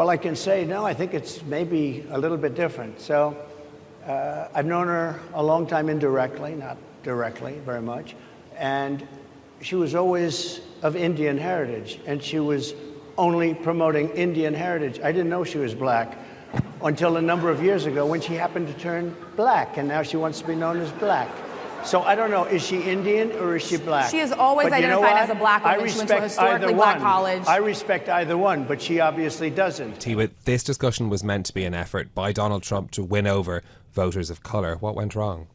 Well, I can say, no, I think it's maybe a little bit different. So I've known her a long time indirectly, not directly very much. And she was always of Indian heritage, and she was only promoting Indian heritage. I didn't know she was black until a number of years ago when she happened to turn black, and now she wants to be known as black. So I don't know, is she Indian or is she black? She has always identified as a black woman. She went to a historically black college. I respect either one, but she obviously doesn't. Tiwa, this discussion was meant to be an effort by Donald Trump to win over voters of colour. What went wrong?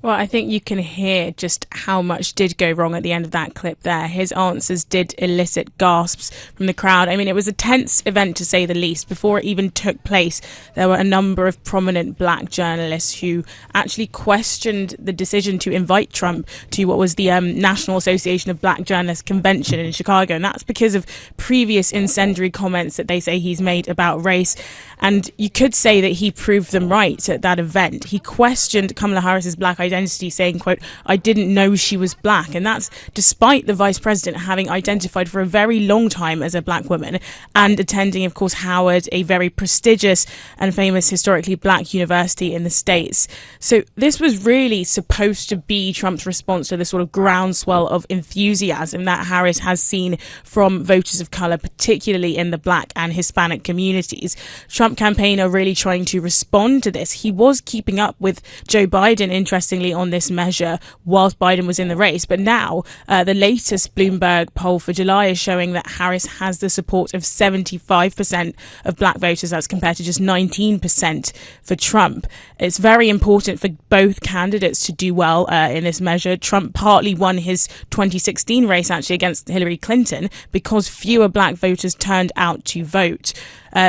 Well, I think you can hear just how much did go wrong at the end of that clip there. His answers did elicit gasps from the crowd. I mean, it was a tense event to say the least. Before it even took place, there were a number of prominent black journalists who actually questioned the decision to invite Trump to what was the National Association of Black Journalists convention in Chicago. And that's because of previous incendiary comments that they say he's made about race. And you could say that he proved them right at that event. He questioned Kamala Harris's black identity, saying, quote, "I didn't know she was black." And that's despite the vice president having identified for a very long time as a black woman and attending, of course, Howard, a very prestigious and famous historically black university in the States. So this was really supposed to be Trump's response to the sort of groundswell of enthusiasm that Harris has seen from voters of color, particularly in the black and Hispanic communities. Trump campaign are really trying to respond to this. He was keeping up with Joe Biden, interestingly, on this measure whilst Biden was in the race. But now the latest Bloomberg poll for July is showing that Harris has the support of 75% of black voters. That's compared to just 19% for Trump. It's very important for both candidates to do well in this measure. Trump partly won his 2016 race actually against Hillary Clinton because fewer black voters turned out to vote.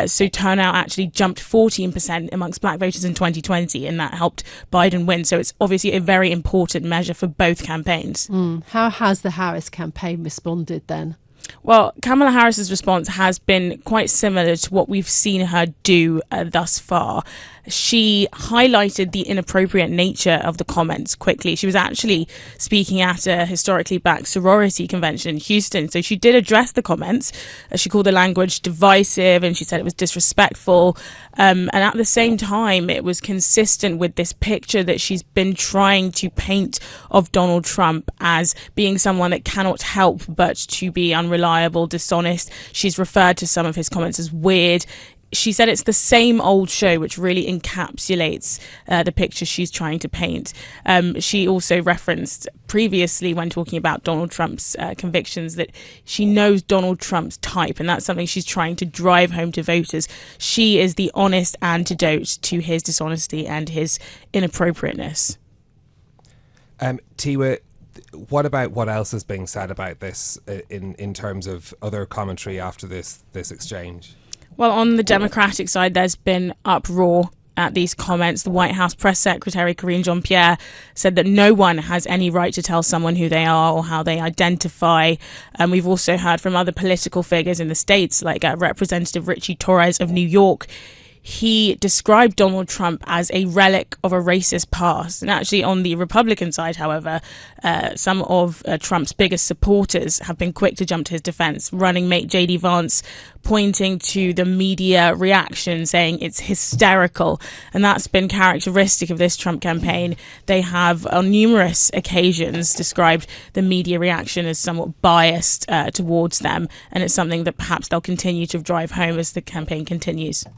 So turnout actually jumped 14% amongst black voters in 2020, and that helped Biden win. So it's obviously a very important measure for both campaigns. How has the Harris campaign responded then? Well, Kamala Harris's response has been quite similar to what we've seen her do thus far. She highlighted the inappropriate nature of the comments quickly. She was actually speaking at a historically black sorority convention in Houston. So she did address the comments. She called the language divisive and she said it was disrespectful. And at the same time, it was consistent with this picture that she's been trying to paint of Donald Trump as being someone that cannot help but to be unreliable, dishonest. She's referred to some of his comments as weird. She said it's the same old show, which really encapsulates the picture she's trying to paint. She also referenced previously when talking about Donald Trump's convictions that she knows Donald Trump's type, and that's something she's trying to drive home to voters. She is the honest antidote to his dishonesty and his inappropriateness. Tiwa, what about what else is being said about this in terms of other commentary after this exchange? Well, on the Democratic side, there's been uproar at these comments. The White House press secretary, Karine Jean-Pierre, said that no one has any right to tell someone who they are or how they identify. And we've also heard from other political figures in the States, like Representative Richie Torres of New York. He described Donald Trump as a relic of a racist past. And actually on the Republican side, however, some of Trump's biggest supporters have been quick to jump to his defense. Running mate J.D. Vance pointing to the media reaction, saying it's hysterical. And that's been characteristic of this Trump campaign. They have on numerous occasions described the media reaction as somewhat biased towards them. And it's something that perhaps they'll continue to drive home as the campaign continues.